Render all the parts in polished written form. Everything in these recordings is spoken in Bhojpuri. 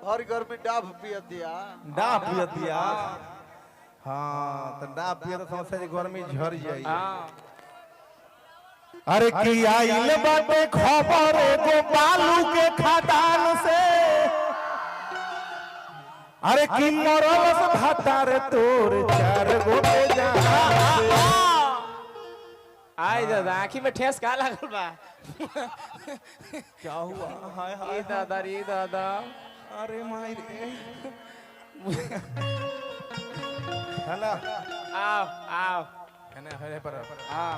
हर घर में डाब पिया दिया। डाब पिया दिया। हाँ तो डाब पिया तो समझ से घर में झड़ जाई। अरे की आइल बाटे खबर एगो बालू के खदान से। अरे की मरलस भातार तोर 4 गो पे जा। आय दादा आँखी में ठेस का लागल बा। क्या हुआ? हाय हाय ये दादा रे दादा। अरे माई रे। हेलो आओ आओ कने है पर हाँ।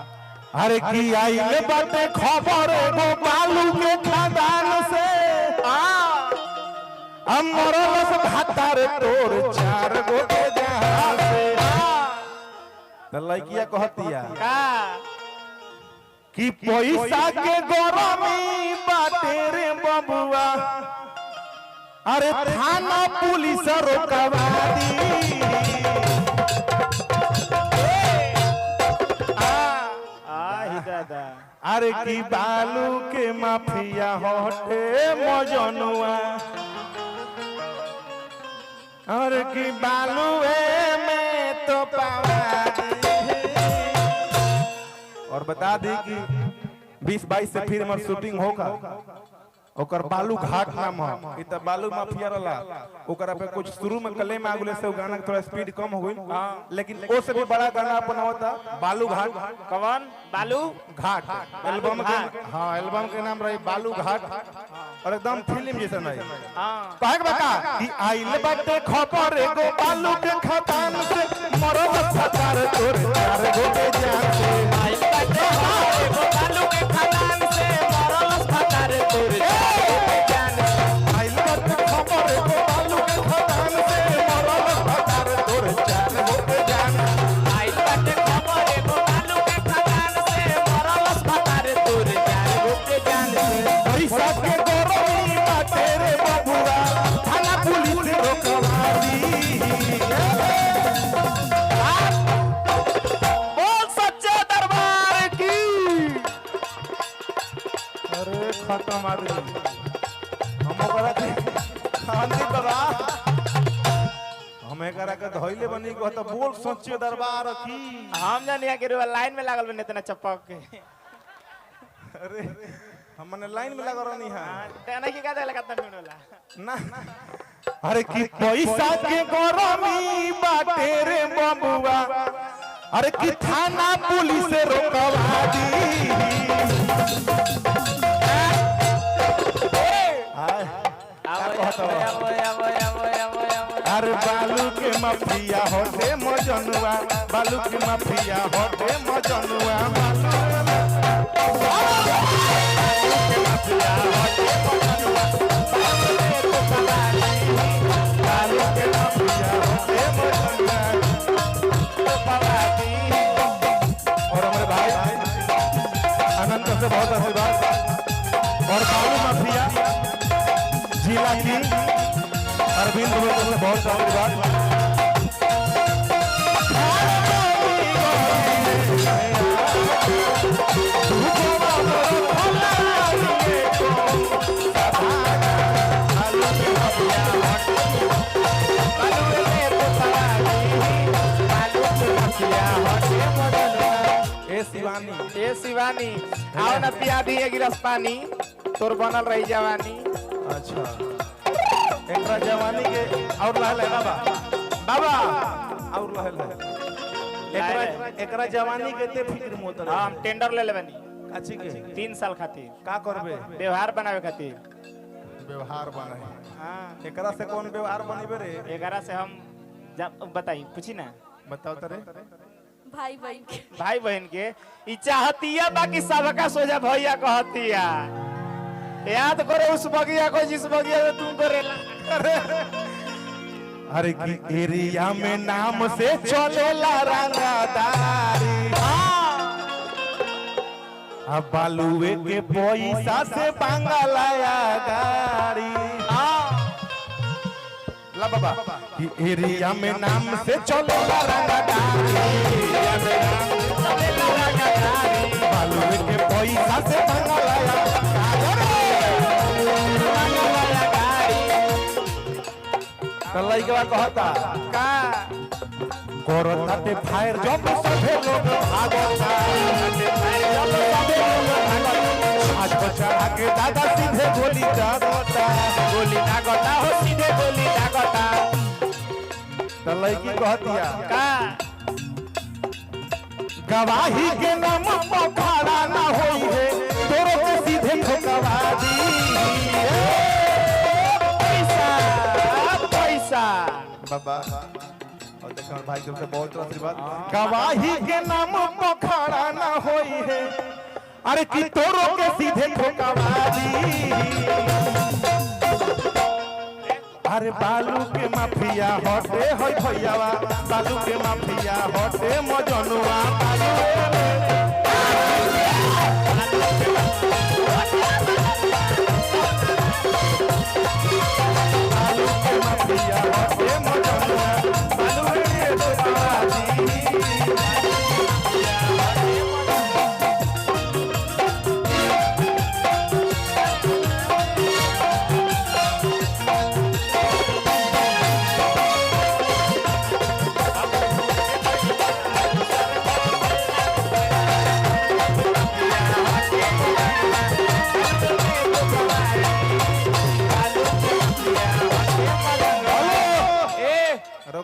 अरे की आइल बाटे खबर एगो बालू के खदान से। मरलस भातार तोर 4 गो पे जा से। त लइकिया कहतिया का कि पैसा के गरमी बाटे रे बबुआ। अरे थाना पुलिस रोकवा दी। आई दादा। अरे की बालू के माफिया हटे मजनुआ। अरे की बालू में तो पावा दी। और बता दी कि 20-22 से फिर हमार शूटिंग होगा। ओकर बालू घाट नाम है। इ त बालू माफिया रला। ओकरा पे कुछ शुरू में कले में आगुले से गाना थोड़ा स्पीड कम हो गई। लेकिन ओ से भी बड़ा गाना अपनावता बालू घाट। कौन बालू घाट एल्बम के। हाँ एल्बम के नाम रही बालू घाट। और एकदम फिल्म जैसा नहीं। हाँ कहे के बता कि आइल बाटे खबर एगो बालू के खदान से। मरल भातार तोर 4 गो पे जान से। आइल बाटे खबर एगो बालू के खदान से। मरल भातार तोर 4 गो पे जान से। आइल बाटे खबर एगो बालू के खदान से। मरल भातार तोर 4 गो पे जान से। आइल बाटे खबर एगो बालू के खदान से। मरल भातार तोर 4 गो पे जान से। पैसा के गरमी बाटे रे बबुआ। थाना पुलिस रोकवा दी। बोल सच्चे दरबार की। अरे खत्म आदमी। हम ओकरा के शांति बाबा। हम एकरा के धइले बनी को त बोल सच्चे दरबार की। हम जानिया के रुआ लाइन में लागल बने इतना चपक के। अरे हमने लाइन में लगा रहनी है तेना की का देला कतना मिनट वाला ना। अरे की पैसा के गरमी बाटे रे बबुआ। अरे की थाना पुलिस रोकवा दी। अरे बालू के माफिया होते मजनुआ। बालू के माफिया होते मजनुआ। और हमारे भाई अनंत से बहुत आशीर्वाद। और बालू माफिया जिला की अरविंद से बहुत आशीर्वाद। ए शिवानी आओ ना पिया दी एक गिलास पानी तोर बनल रही जवानी। अच्छा एकरा जवानी के और रहल है बाबा। बाबा और रहल है एकरा जवानी के ते फिक्र मत रह। हम टेंडर ले लेबनी अच्छी के 3 साल खातिर का करबे। व्यवहार बनावे खातिर। व्यवहार बने। हां एकरा से कौन व्यवहार बनीबे रे। 11 से हम बताई पूछी ना। बताओ तरे। भाई बहन के ई चाहतिया बाकी सबका सोजा भैया कहतिया। याद करो उस बगिया को जिस बगिया में तुम करेला। अरे की एरिया में नाम से चलेला रंगदारी। अब बालुए के पैसा से बांगलाया गाड़ी। ला बाबा कि एरिया में नाम से चलेला रंगदारी। बालुए के पैसा से बांगलाया तो लइकवा कहता का कोरोनाते फायर जब सभे लोग भागता आज बच्चा आगे दादा सीधे गोली दागता हो सीधे गोली दागता तो लड़की कहतिया का गवाही के नाम पर खड़ा ना होई है तोरो के सीधे ठोकवा दी पैसा बाबा और देखो भाई तुमसे बहुत आशीर्वाद गवाही के नाम पर खड़ा ना होई है अरे की तोरो के सीधे ठोकवा दी अरे बालू के माफिया हटे होय भैयावा बालू के माफिया हटे मजनुआ बालू के माफिया हटे मजनुआ बालू रे बाजी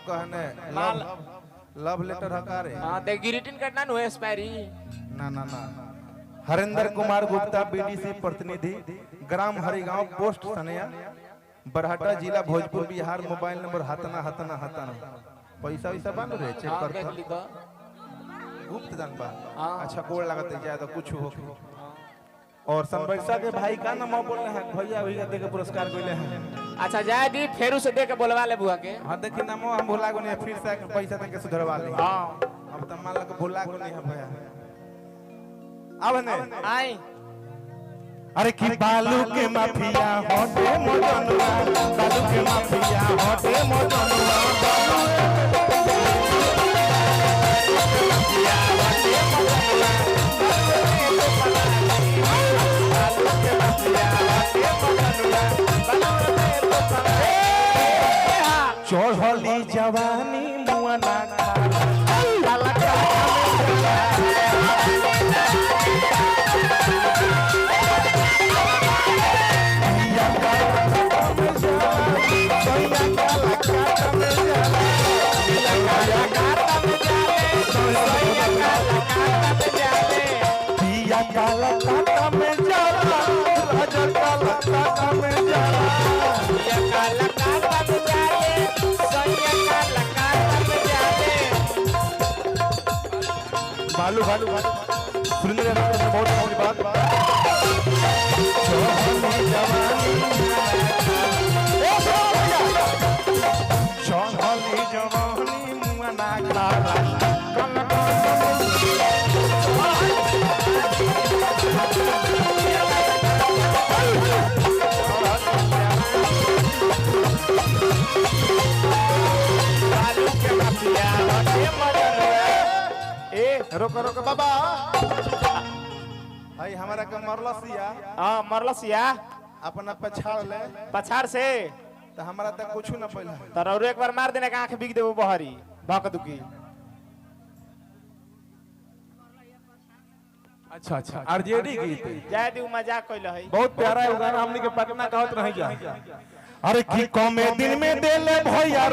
कहने लव लेटर हकारे हां दे ग्रीटिंग करना नो एक्सपायरी ना ना ना हरेंद्र कुमार गुप्ता बीडीसी प्रतिनिधि ग्राम हरिगांव पोस्ट सनया बरहाटा जिला भोजपुर बिहार मोबाइल नंबर हतना हतना हतना पैसा वैसा बन रहे चेक कर गुप्त दान बा अच्छा कोड लागत है ज्यादा कुछ हो और संवैसा के भाई का नाम बोल रहे हैं भैया भैया दे के पुरस्कार कोइले हैं अच्छा जाए दी फेर उसे दे के बोलवा ले बुआ के हां देखी नाम हम भुला गो नहीं फिर से पैसा दे के सुधरवा ले हां अब त मान लग भुला गो नहीं है भैया अब ने आई अरे की बालू के माफिया होटे मजनुआ बालू के माफिया होटे मजनुआ चढ़ली जवानी मुआना काला काला काटा में जाला राजा काला काटा में जाला काला काटा में जाले सैया काला काटा में जाले बालू बालू सुनिए बहुत बड़ी बात चढ़ली जवानी मुआना काला रोको रोको बाबा भाई हमारा का मरलसिया हां मरलसिया अपना पछाड़ ले पछाड़ से तो हमारा तक कुछ ना पहला तर और एक बार मार देने का आंख बिग देबो बहरी भक दुकी अच्छा अच्छा आरजेडी गीत जाय दी मजाक कइल है बहुत प्यारा है गाना हमनी के पटना कहत रही जा अरे की कमे दिन में देले भैया